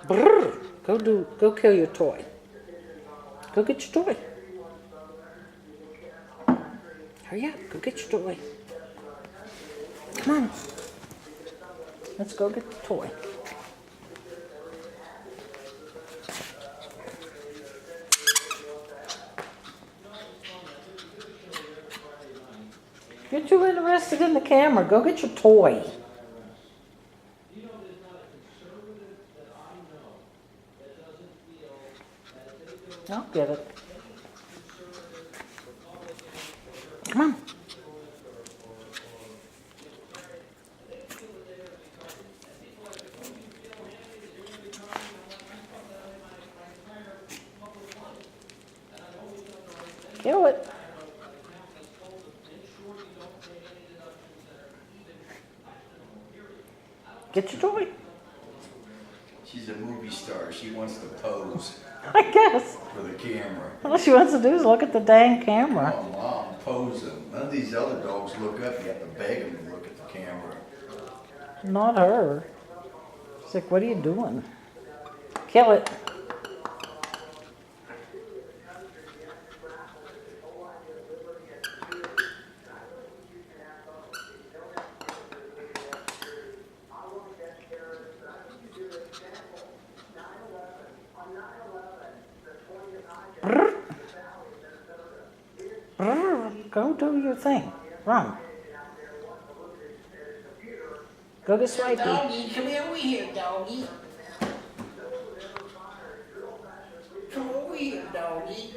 Brrr. Go kill your toy. Go get your toy. Hurry up, go get your toy. Come on. Let's go get the toy. You're too interested in the camera. Go get your toy. I'll get it. Come on. Kill it. Get your toy. She's a movie star. She wants to pose I guess. for the camera. All she wants to do is look at the dang camera. Oh, Mom, pose them. None of these other dogs look up. You have to beg them to look at the camera. Not her. She's like, what are you doing? Kill it. Brrr. Brrr. Go do your thing. Run. Go get Swipey. Doggy, come over here, doggy. Come over here, doggy.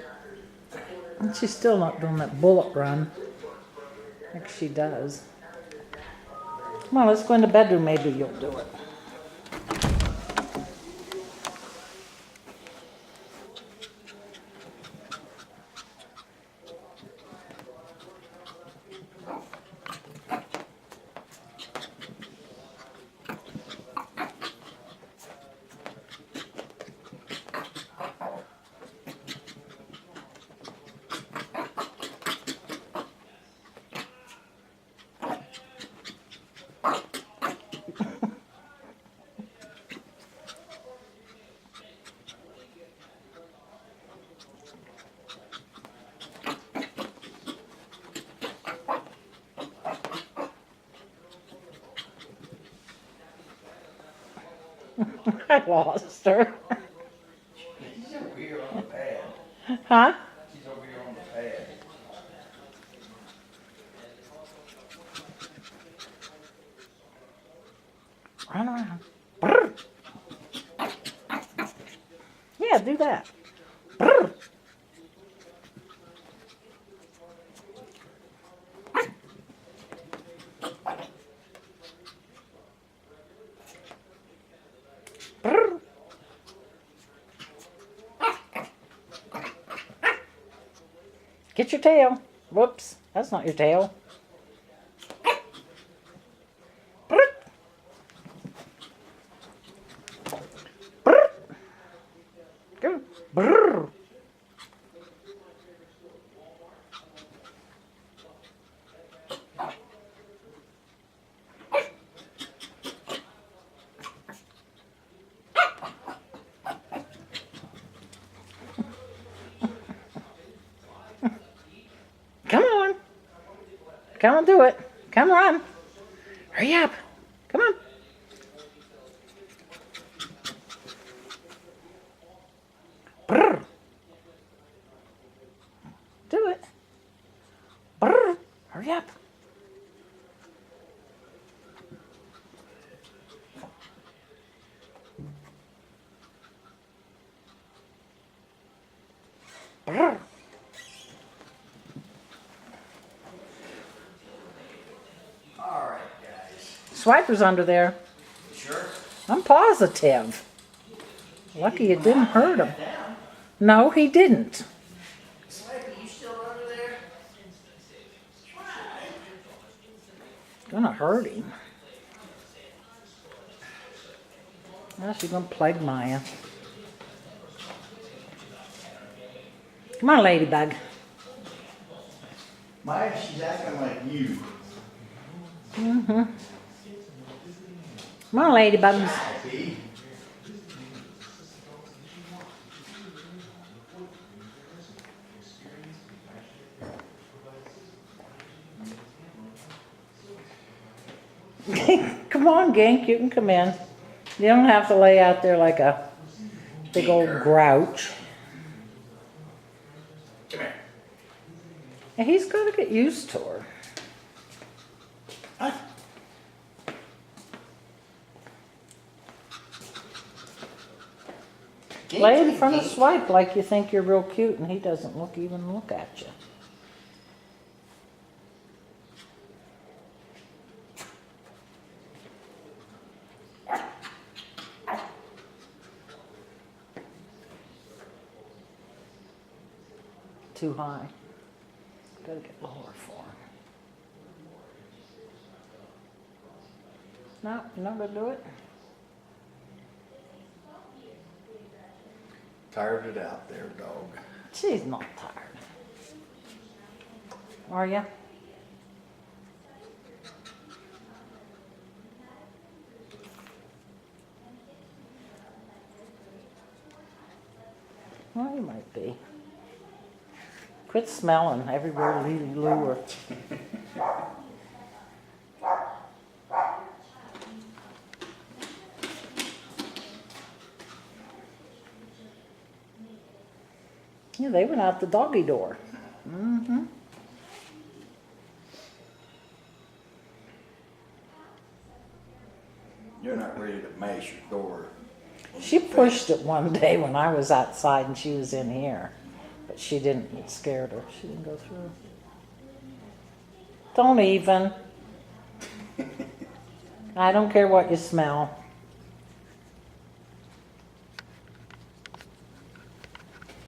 And she's still not doing that bullet run like she does. Come on, let's go in the bedroom. Maybe you'll do it. I lost her. She's over here on the pad. Huh? She's over here on the pad. Run around. Brrr. Yeah, do that. Brrr. Brrr. Get your tail. Whoops, that's not your tail. Brrr. Brrr. Go. Brrr. Come on. Come on, do it. Come on. Hurry up. Come on. Brrr. Do it. Brrr. Hurry up. Brrr. All right, guys. Swiper's under there. Sure? I'm positive. Lucky it didn't hurt him. No, he didn't. Swipey, you still under there? It's gonna hurt him. Now she's gonna plague Maya. Come on, ladybug. Maya, she's acting like you. Mm-hmm. Come on, ladybugs. Happy. Come on, Gink, you can come in. You don't have to lay out there like a big old Tinker. grouch. Come here. And he's got to get used to her. Huh? Lay in front of Swipe like you think you're real cute, and he doesn't even look at you. Too high. Gotta get lower for him. No, you're not gonna do it? Tired it out there, dog. She's not tired. Are ya? Well, you might be. Quit smelling everywhere Lily lure. Yeah, they went out the doggy door. Mm-hmm. You're not ready to mash your door. She pushed it one day when I was outside and she was in here. But she didn't, it scared her. She didn't go through. Don't even. I don't care what you smell.